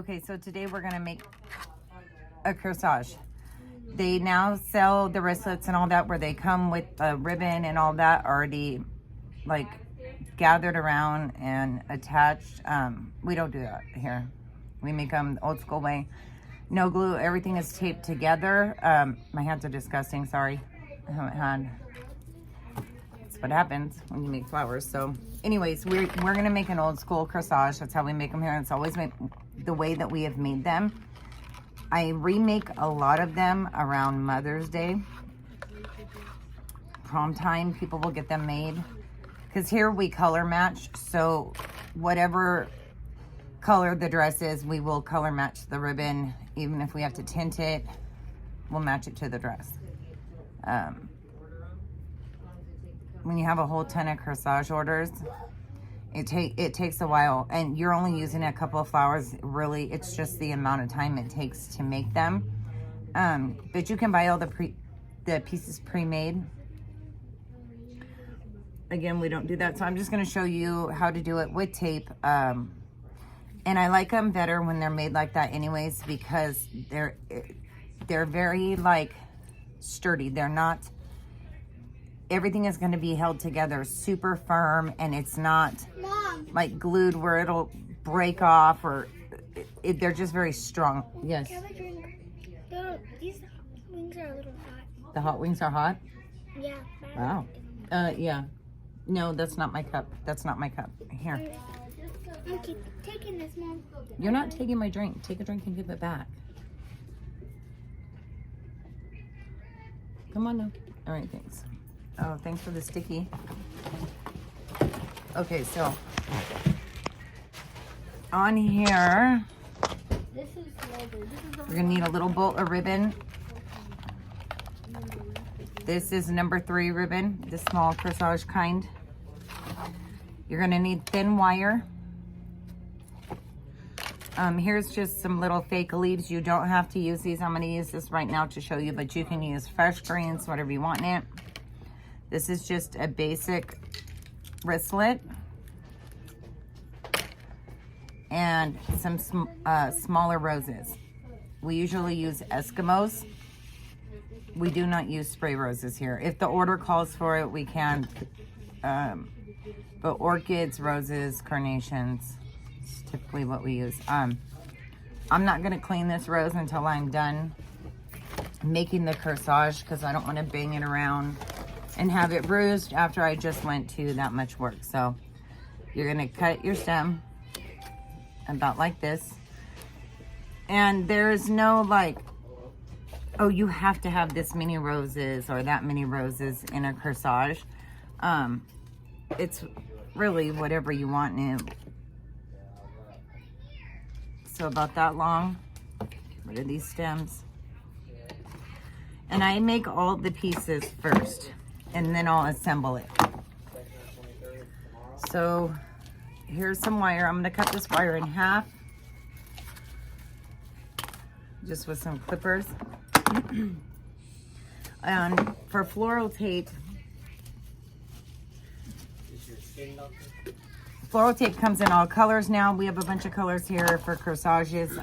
Okay, so today we're gonna make a corsage. They now sell the wristlets and all that where they come with a ribbon and all that already like gathered around and attached. We don't do that here. We make them the old school way. No glue, everything is taped together. My hands are disgusting, sorry. I haven't had, that's what happens when you make flowers. So anyways, we're gonna make an old school corsage. That's how we make them here. It's always made the way that we have made them. I remake a lot of them around Mother's Day. Prom time, people will get them made. Because here we color match, so whatever color the dress is, we will color match the ribbon. Even if we have to tint it, we'll match it to the dress. When you have a whole ton of corsage orders, it takes a while, and you're only using a couple of flowers. Really, it's just the amount of time it takes to make them. But you can buy all the pieces pre-made. Again, we don't do that, so I'm just going to show you how to do it with tape. And I like them better when they're made like that anyways, because they're very like sturdy. They're not, everything is going to be held together super firm, and it's not Mom, like glued where it'll break off, or they're just very strong. Yes. These wings are a little hot. The hot wings are hot? Yeah. Wow. Yeah. No, that's not my cup. That's not my cup. Here. I'm taking this, Mom. You're not taking my drink. Take a drink and give it back. Come on now. All right, thanks. Oh, thanks for the sticky. Okay, so on here, we're gonna need a little bolt of ribbon. This is number 3 ribbon, the small corsage kind. You're gonna need thin wire. Here's just some little fake leaves. You don't have to use these. I'm gonna use this right now to show you, but you can use fresh greens, whatever you want in it. This is just a basic wristlet. And some smaller roses. We usually use Eskimos. We do not use spray roses here. If the order calls for it, we can. But orchids, roses, carnations, is typically what we use. I'm not gonna clean this rose until I'm done making the corsage, because I don't want to bang it around and have it bruised after I just went to that much work. So you're gonna cut your stem about like this. And there's no like, oh, you have to have this many roses or that many roses in a corsage. It's really whatever you want in it. So about that long. Get rid of these stems. And I make all the pieces first, and then I'll assemble it. So here's some wire. I'm gonna cut this wire in half, just with some clippers. And for floral tape, comes in all colors now. We have a bunch of colors here for corsages.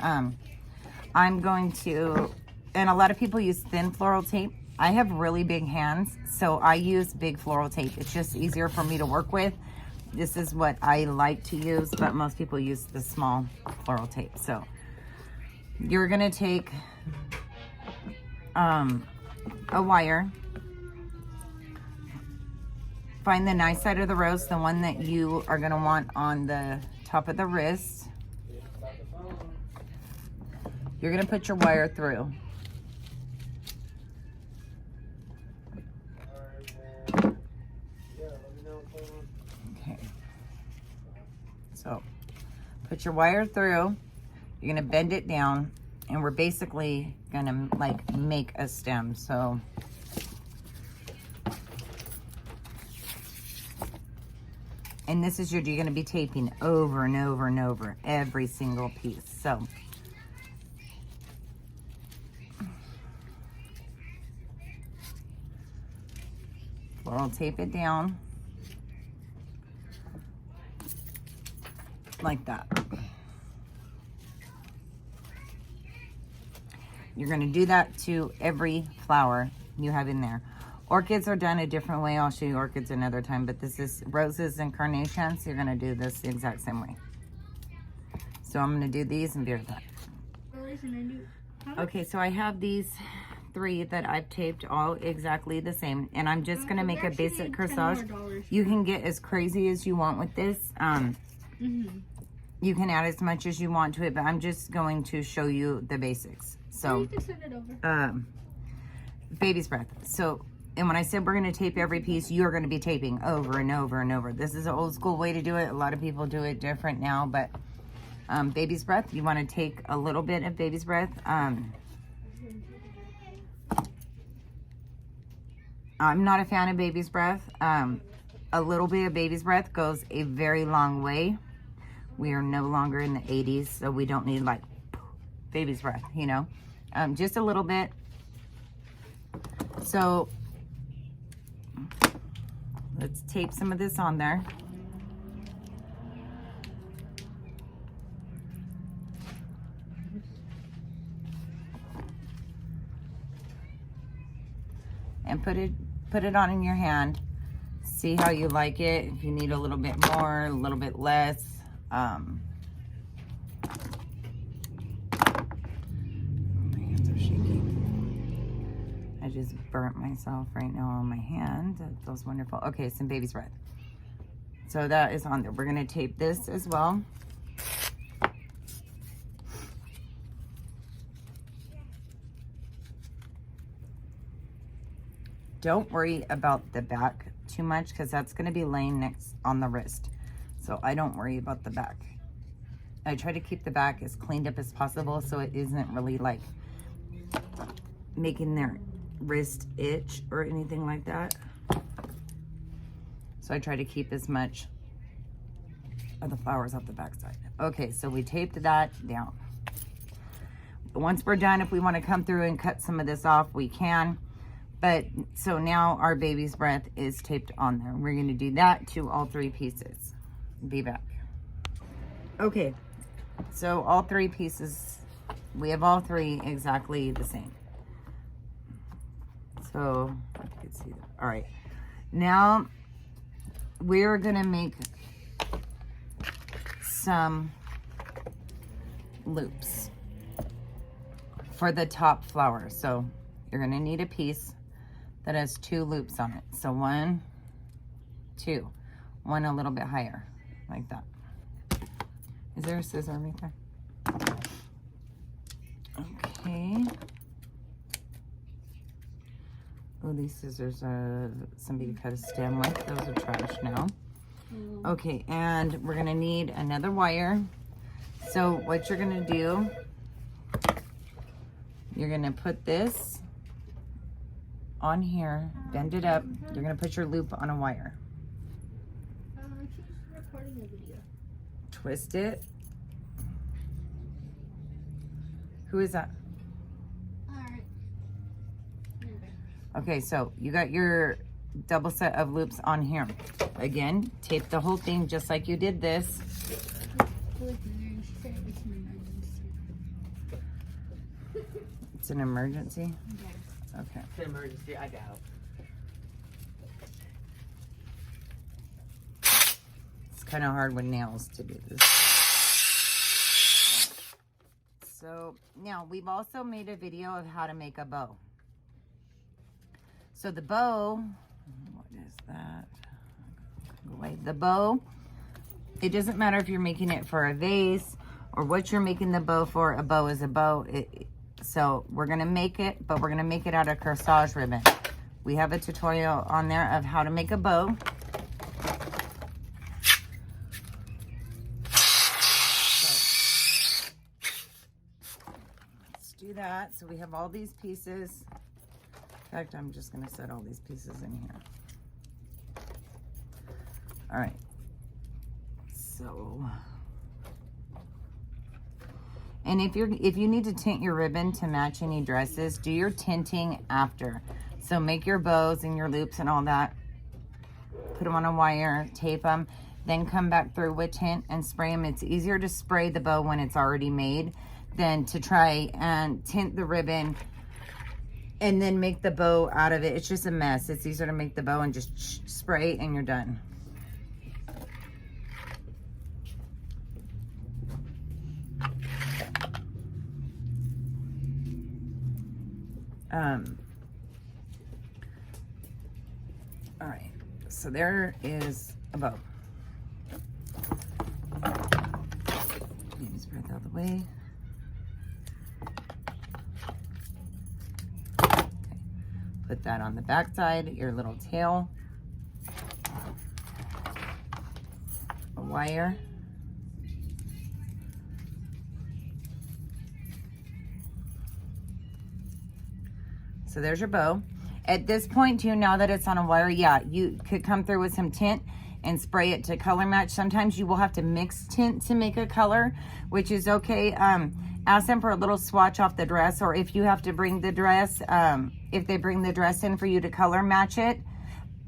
I'm going to, and a lot of people use thin floral tape. I have really big hands, so I use big floral tape. It's just easier for me to work with. This is what I like to use, but most people use the small floral tape. So you're gonna take a wire, find the nice side of the rose, the one that you are gonna want on the top of the wrist. You're gonna put your wire through. Okay. So put your wire through. You're gonna bend it down, and we're basically gonna like make a stem. So and this is you're gonna be taping over and over and over every single piece. So floral tape it down like that. you're going to do that to every flower you have in there. Orchids are done a different way. I'll show you orchids another time, but this is roses and carnations. You're going to do this the exact same way. So I'm going to do these and be right back. Okay, so I have these 3 that I've taped all exactly the same, and I'm just going to make a basic corsage. You can get as crazy as you want with this. You can add as much as you want to it, but I'm just going to show you the basics. So, you can send it over. baby's breath. So, and when I said we're going to tape every piece, you're going to be taping over and over and over. This is an old school way to do it. A lot of people do it different now, but baby's breath, you want to take a little bit of baby's breath. I'm not a fan of baby's breath. A little bit of baby's breath goes a very long way. We are no longer in the 80s, so we don't need like baby's breath, you know. Just a little bit. So let's tape some of this on there. And put it on in your hand. See how you like it. If you need a little bit more, a little bit less. My hands are shaking. I just burnt myself right now on my hand. That feels wonderful. Okay, some baby's breath. So that is on there. We're gonna tape this as well. Don't worry about the back too much because that's going to be laying next on the wrist. So I don't worry about the back. I try to keep the back as cleaned up as possible so it isn't really like making their wrist itch or anything like that. So I try to keep as much of the flowers off the back side. Okay, so we taped that down. Once we're done, if we want to come through and cut some of this off, we can. But so now our baby's breath is taped on there. We're going to do that to all 3 pieces. Be back. Okay, so all 3 pieces, we have all 3 exactly the same. So you can see that. All right, now we're going to make some loops for the top flower. So you're going to need a piece that has 2 loops on it. So 1, 2, 1 a little bit higher, like that. Is there a scissor right there? Okay. Oh, these scissors are somebody cut a stem with. Those are trash now. Okay, and we're gonna need another wire. So what you're gonna do, you're gonna put this on here, bend it up. You're gonna put your loop on a wire. She's recording a video. Twist it. Who is that? Alright. Okay, so you got your double set of loops on here. Again, tape the whole thing just like you did this. It's an emergency? Okay. It's an emergency, I doubt. It's kind of hard with nails to do this. So now we've also made a video of how to make a bow. So the bow, what is that? Away. The bow, it doesn't matter if you're making it for a vase or what you're making the bow for. A bow is a bow. So we're gonna make it, but we're gonna make it out of corsage ribbon. We have a tutorial on there of how to make a bow. So, let's do that. So we have all these pieces. In fact, I'm just gonna set all these pieces in here. All right, so, and if you need to tint your ribbon to match any dresses, do your tinting after. So make your bows and your loops and all that, put them on a wire, tape them, then come back through with tint and spray them. It's easier to spray the bow when it's already made than to try and tint the ribbon and then make the bow out of it. It's just a mess. It's easier to make the bow and just spray and you're done. All right, so there is a bow. Maybe spread that out of the way. Okay. Put that on the back side, your little tail. A wire. So there's your bow. At this point too, now that it's on a wire, yeah, you could come through with some tint and spray it to color match. Sometimes you will have to mix tint to make a color, which is okay. Ask them for a little swatch off the dress, or if you have to bring the dress, if they bring the dress in for you to color match it,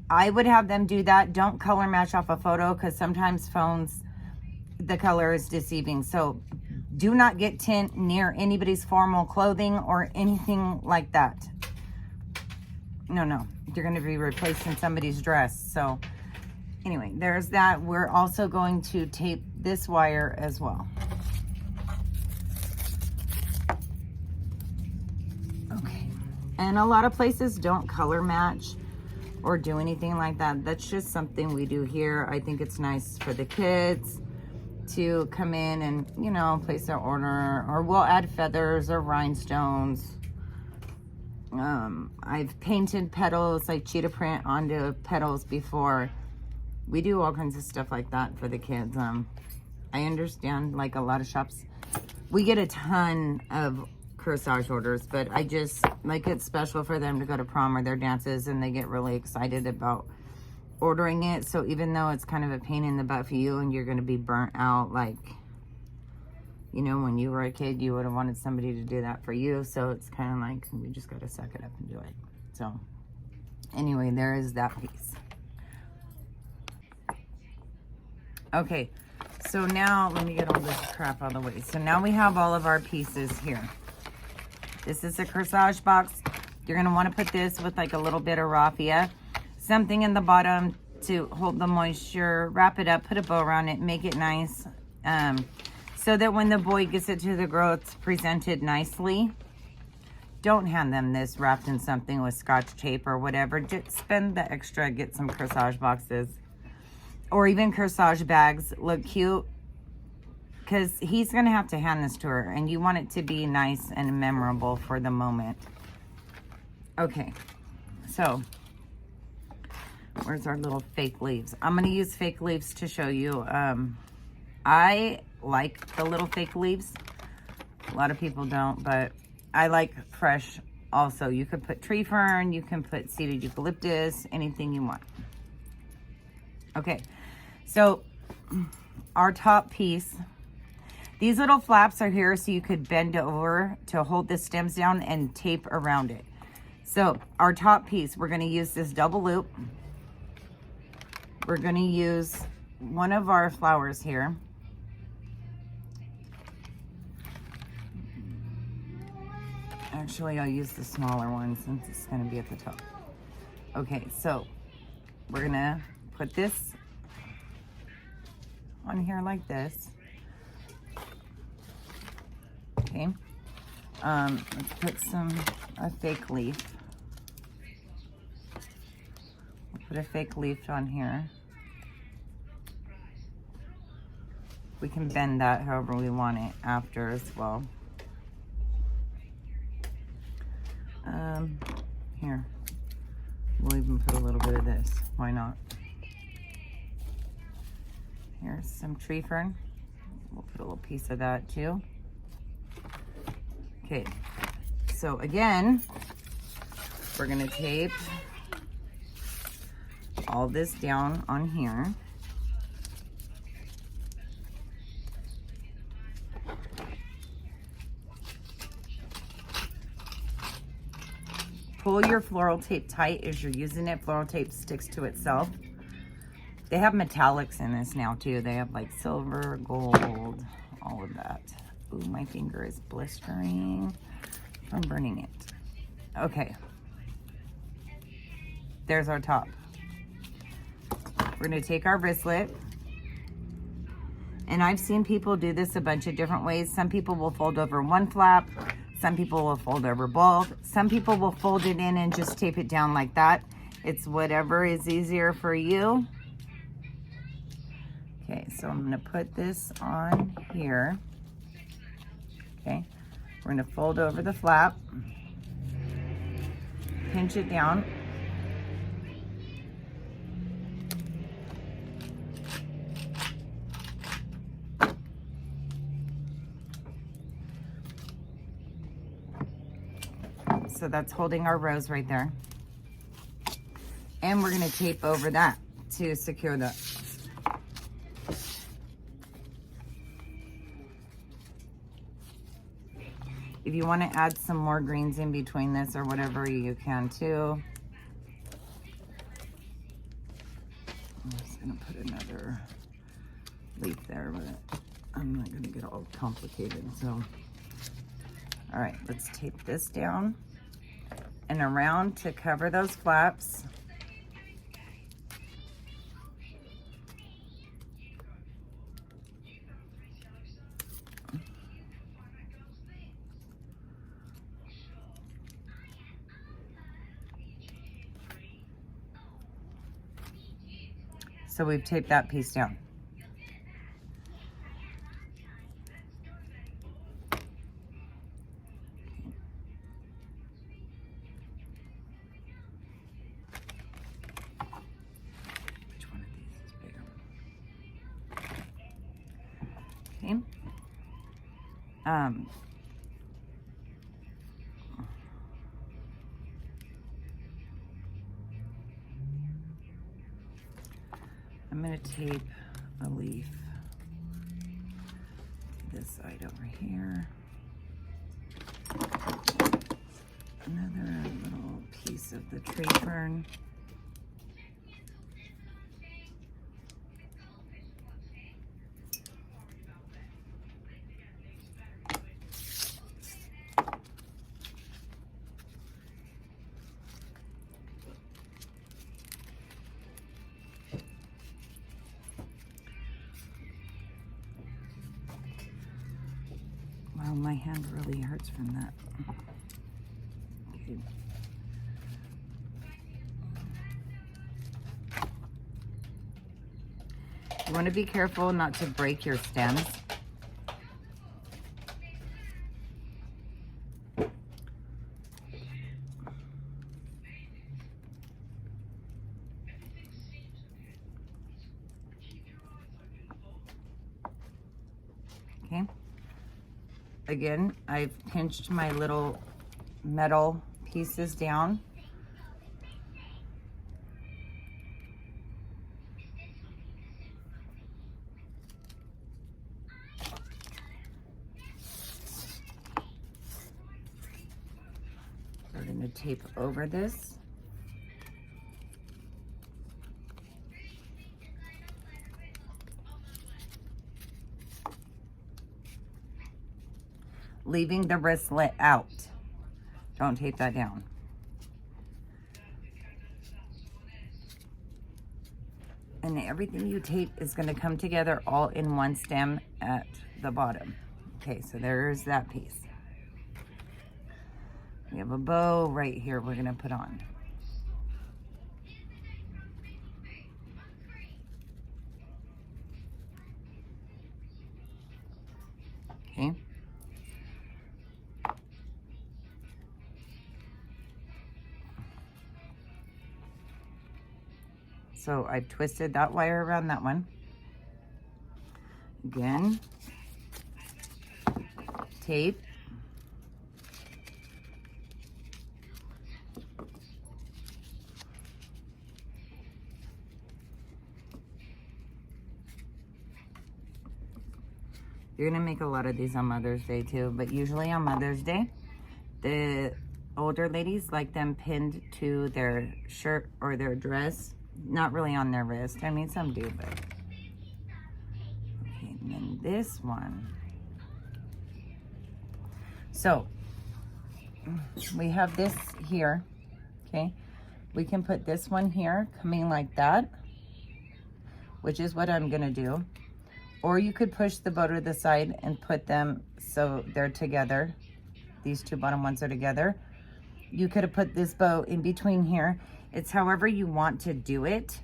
I would have them do that. Don't color match off a photo, because sometimes phones, the color is deceiving. So do not get tint near anybody's formal clothing or anything like that. No, you're going to be replacing somebody's dress. So anyway, there's that. We're also going to tape this wire as well. Okay, and a lot of places don't color match or do anything like that. That's just something we do here. I think it's nice for the kids to come in and, you know, place their order, or we'll add feathers or rhinestones. I've painted petals, like cheetah print onto petals before. We do all kinds of stuff like that for the kids. I understand, like a lot of shops, we get a ton of corsage orders, but I just, like, it's special for them to go to prom or their dances, and they get really excited about ordering it. So even though it's kind of a pain in the butt for you and you're going to be burnt out, like, you know, when you were a kid, you would have wanted somebody to do that for you. So it's kind of like, we just got to suck it up and do it. So anyway, there is that piece. Okay, so now let me get all this crap out of the way. So now we have all of our pieces here. This is a corsage box. You're going to want to put this with like a little bit of raffia, something in the bottom to hold the moisture. Wrap it up, put a bow around it, make it nice. So that when the boy gets it to the girl, it's presented nicely. Don't hand them this wrapped in something with scotch tape or whatever. Just spend the extra, get some corsage boxes. Or even corsage bags. Look cute. Because he's going to have to hand this to her. And you want it to be nice and memorable for the moment. Okay. So, where's our little fake leaves? I'm going to use fake leaves to show you. I like the little fake leaves. A lot of people don't, but I like fresh also. You could put tree fern, you can put seeded eucalyptus, anything you want. Okay, so our top piece, these little flaps are here so you could bend over to hold the stems down and tape around it. So our top piece, we're going to use this double loop. We're going to use one of our flowers here. Actually, I'll use the smaller one since it's going to be at the top. Okay, so we're going to put this on here like this. Okay. Let's put a fake leaf. We'll put a fake leaf on here. We can bend that however we want it after as well. Here, we'll even put a little bit of this. Why not? Here's some tree fern. We'll put a little piece of that too. Okay, so again, we're gonna tape all this down on here. Pull your floral tape tight as you're using it. Floral tape sticks to itself. They have metallics in this now too. They have like silver, gold, all of that. Ooh, my finger is blistering from burning it. Okay. There's our top. We're gonna take our wristlet, and I've seen people do this a bunch of different ways. Some people will fold over one flap. Some people will fold over both. Some people will fold it in and just tape it down like that. It's whatever is easier for you. Okay, so I'm gonna put this on here. Okay, we're gonna fold over the flap, pinch it down. So that's holding our rose right there. And we're gonna tape over that to secure that. If you wanna add some more greens in between this or whatever, you can too. I'm just gonna put another leaf there, but I'm not gonna get all complicated, so. All right, let's tape this down and around to cover those flaps. So we've taped that piece down. Which one of these is bigger? Okay. I'm going to tape a leaf to this side over here. Another little piece of the tree fern. Wow, my hand really hurts from that. Okay. You want to be careful not to break your stems. Okay. Again, I've pinched my little metal pieces down. We're going to tape over this. Leaving the wristlet out. Don't tape that down. And everything you tape is going to come together all in one stem at the bottom. Okay, so there's that piece. We have a bow right here we're going to put on. Okay. So I've twisted that wire around that one. Again, tape. You're gonna make a lot of these on Mother's Day too, but usually on Mother's Day, the older ladies like them pinned to their shirt or their dress. Not really on their wrist. I mean, some do, but. Okay, and then this one. So we have this here, okay? We can put this one here coming like that, which is what I'm gonna do. Or you could push the bow to the side and put them so they're together. These two bottom ones are together. You could have put this bow in between here. It's however you want to do it.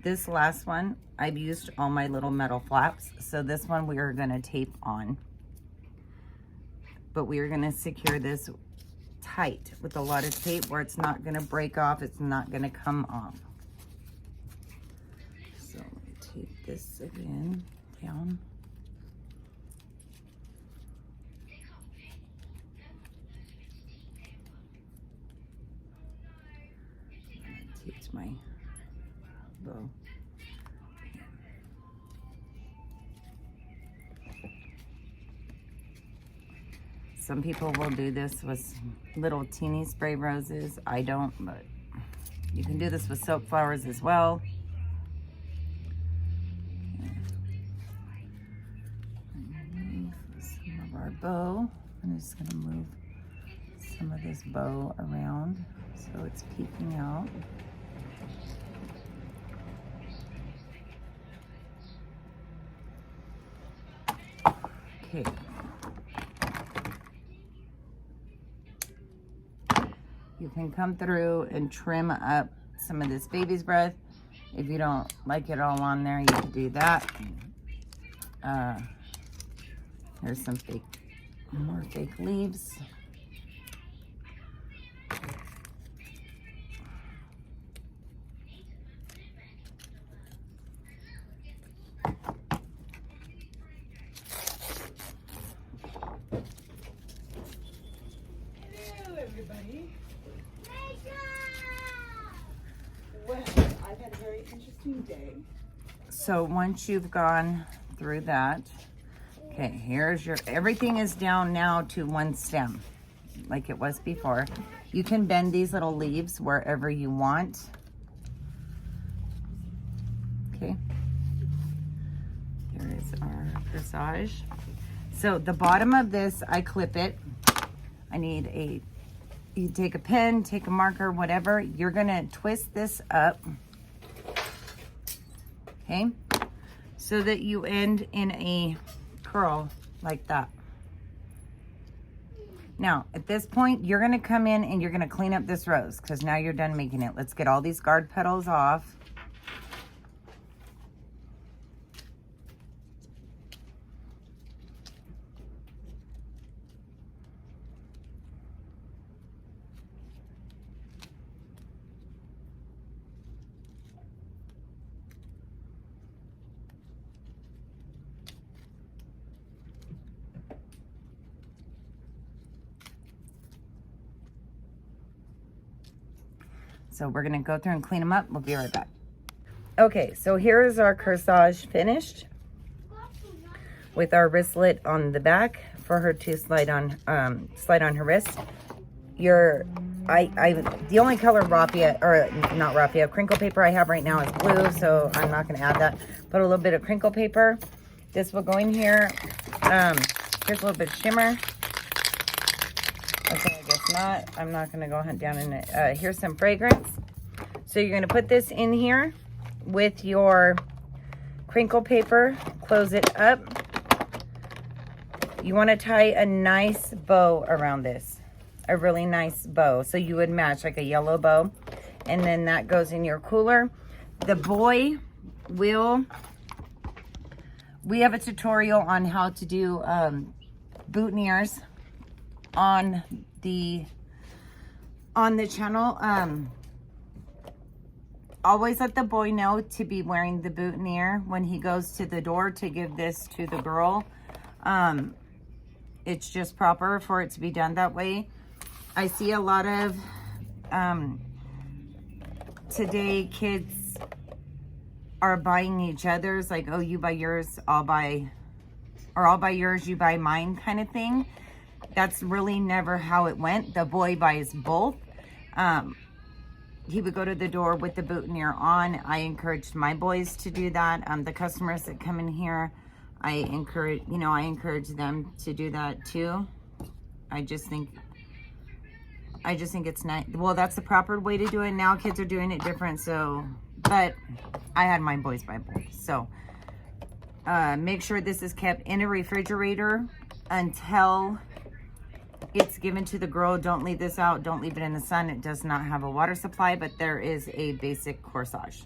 This last one, I've used all my little metal flaps. So this one we are gonna tape on. But we are gonna secure this tight with a lot of tape where it's not gonna break off, it's not gonna come off. So let me tape this again down. I taped my bow. Some people will do this with little teeny spray roses. I don't, but you can do this with silk flowers as well. Remove some of our bow. I'm just gonna move some of this bow around so it's peeking out. Okay. You can come through and trim up some of this baby's breath. If you don't like it all on there, you can do that. Here's some more fake leaves. Hello, everybody. Well, I've had a very interesting day. So once you've gone through that, okay, here's your, everything is down now to one stem, like it was before. You can bend these little leaves wherever you want. Okay. Here is our corsage. So the bottom of this, I clip it. I need a, you take a pen, take a marker, whatever. You're gonna twist this up, okay? So that you end in a curl like that. Now, at this point, you're gonna come in and you're gonna clean up this rose because now you're done making it. Let's get all these guard petals off. So we're gonna go through and clean them up. We'll be right back. Okay, so here is our corsage finished with our wristlet on the back for her to slide on her wrist. The only color raffia, or not raffia, crinkle paper I have right now is blue, so I'm not gonna add that. Put a little bit of crinkle paper. This will go in here. Here's a little bit of shimmer. Okay, I guess not. I'm not gonna go hunt down in it. Here's some fragrance. So you're gonna put this in here with your crinkle paper, close it up. You wanna tie a nice bow around this, a really nice bow. So you would match like a yellow bow. And then that goes in your cooler. The boy will, we have a tutorial on how to do boutonnieres on the channel. Always let the boy know to be wearing the boutonniere when he goes to the door to give this to the girl. It's just proper for it to be done that way. I see a lot of today kids are buying each other's, like, oh, you buy yours, I'll buy, or I'll buy yours, you buy mine kind of thing. That's really never how it went. The boy buys both. He would go to the door with the boutonniere on. I encouraged my boys to do that. The customers that come in here, I encourage them to do that too. I just think it's nice. Well, that's the proper way to do it. Now kids are doing it different. So, but I had my boys by boys. So make sure this is kept in a refrigerator until it's given to the girl. Don't leave this out. Don't leave it in the sun. It does not have a water supply, but there is a basic corsage.